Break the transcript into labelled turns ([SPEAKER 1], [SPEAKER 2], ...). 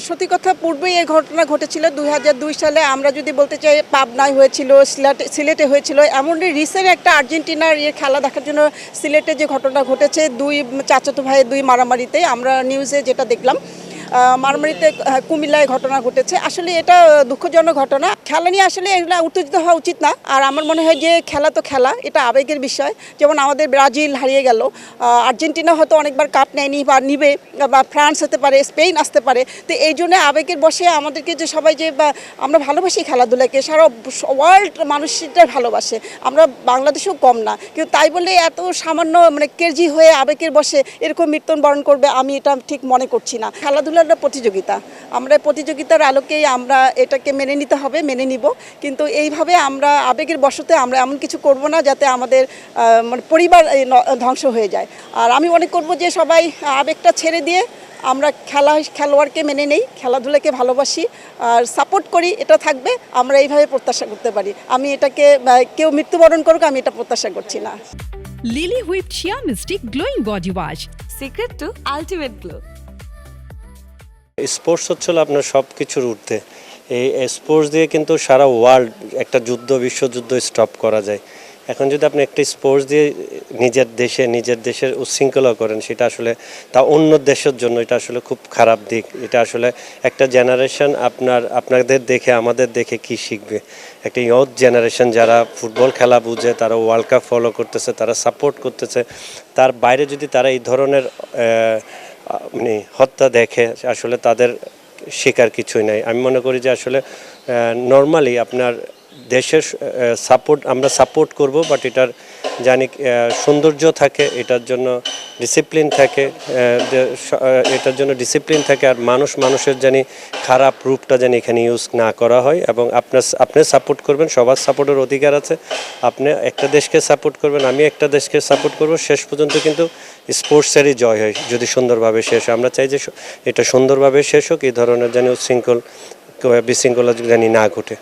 [SPEAKER 1] সত্যি কথা, পূর্বেই এই ঘটনা ঘটেছিল ২০০২ সালে। আমরা যদি বলতে চাই, পাবনায় হয়েছিল, সিলেটে হয়েছিল। এমনই রিসেন্ট একটা আর্জেন্টিনার খেলা দেখার জন্য সিলেটে যে ঘটনা ঘটেছে, দুই চাচাতো ভাইয়ের দুই মারামারিতে, আমরা নিউজে যেটা দেখলাম, মারামারিতে কুমিল্লায় ঘটনা ঘটেছে। আসলে এটা দুঃখজনক ঘটনা। খেলা নিয়ে আসলে এগুলো উত্তেজিত হওয়া উচিত না। আর আমার মনে হয় যে খেলা তো খেলা, এটা আবেগের বিষয়। যেমন আমাদের ব্রাজিল হারিয়ে গেল, আর্জেন্টিনা হয়তো অনেকবার কাপ নেয়নি বা নিবে, বা ফ্রান্স হতে পারে, স্পেন আসতে পারে। তো এই জন্য আবেগের বসে আমাদেরকে যে সবাই যে আমরা ভালোবাসি খেলাধুলাকে, সারা ওয়ার্ল্ড মানুষটা ভালোবাসে, আমরা বাংলাদেশেও কম না। কিন্তু তাই বলে এত সামান্য কেজি হয়ে আবেগের বসে এরকম মৃত্যুবরণ করবে, আমি এটা ঠিক মনে করছি না। খেলাধুলার প্রতিযোগিতা, আমরা প্রতিযোগিতার আলোকেই আমরা এটাকে মেনে নিতে হবে, মেনে নিব। কিন্তু এইভাবে আমরা আবেগের বশতে আমরা এমন কিছু করব না যাতে আমাদের পরিবার ধ্বংস হয়ে যায়। আর আমি মনে করব যে সবাই আবেগটা ছেড়ে দিয়ে আমরা খেলোয়াড়কে মেনে নেই, খেলাধুলাকে ভালোবাসি আর সাপোর্ট করি, এটা থাকবে। আমরা এইভাবে প্রত্যাশা করতে পারি। আমি এটাকে কেউ মৃত্যুবরণ করুক, আমি এটা প্রত্যাশা করছি না।
[SPEAKER 2] Lily whip shea mystic glowing body wash,
[SPEAKER 3] secret to ultimate glow.
[SPEAKER 4] Sports হচ্ছিল আপনার সব কিছুর ঊর্ধ্বে। এই স্পোর্টস দিয়ে কিন্তু সারা ওয়ার্ল্ড একটা বিশ্বযুদ্ধ স্টপ করা যায়। এখন যদি আপনি একটা স্পোর্টস দিয়ে নিজের দেশের উচ্ছৃঙ্খলা করেন, সেটা আসলে তা অন্য দেশের জন্য এটা আসলে খুব খারাপ দিক। এটা আসলে একটা জেনারেশন আপনাদের দেখে, আমাদের দেখে কি শিখবে? একটা ইয়থ জেনারেশন যারা ফুটবল খেলা বুঝে, তারা ওয়ার্ল্ড কাপ ফলো করতেছে, তারা সাপোর্ট করতেছে। তার বাইরে যদি তারা এই ধরনের হত্যা দেখে, আসলে তাদের শেখার কিছুই নাই। আমি মনে করি যে আসলে নর্মালি আপনার দেশের আমরা সাপোর্ট করব, বাট এটার জানি সৌন্দর্য থাকে, এটার জন্য ডিসিপ্লিন থাকে, আর মানুষের জানি খারাপ রূপটা জানি এখানে ইউজ না করা হয়। এবং আপনি সাপোর্ট করবেন, সবার সাপোর্টের অধিকার আছে। আপনি একটা দেশকে সাপোর্ট করবেন, আমি একটা দেশকে সাপোর্ট করব। শেষ পর্যন্ত কিন্তু স্পোর্টসেরই জয় হয় যদি সুন্দরভাবে শেষ হয়। আমরা চাই যে এটা সুন্দরভাবে শেষ হোক, এই ধরনের জানি বিশৃঙ্খলা জানি না ঘটে।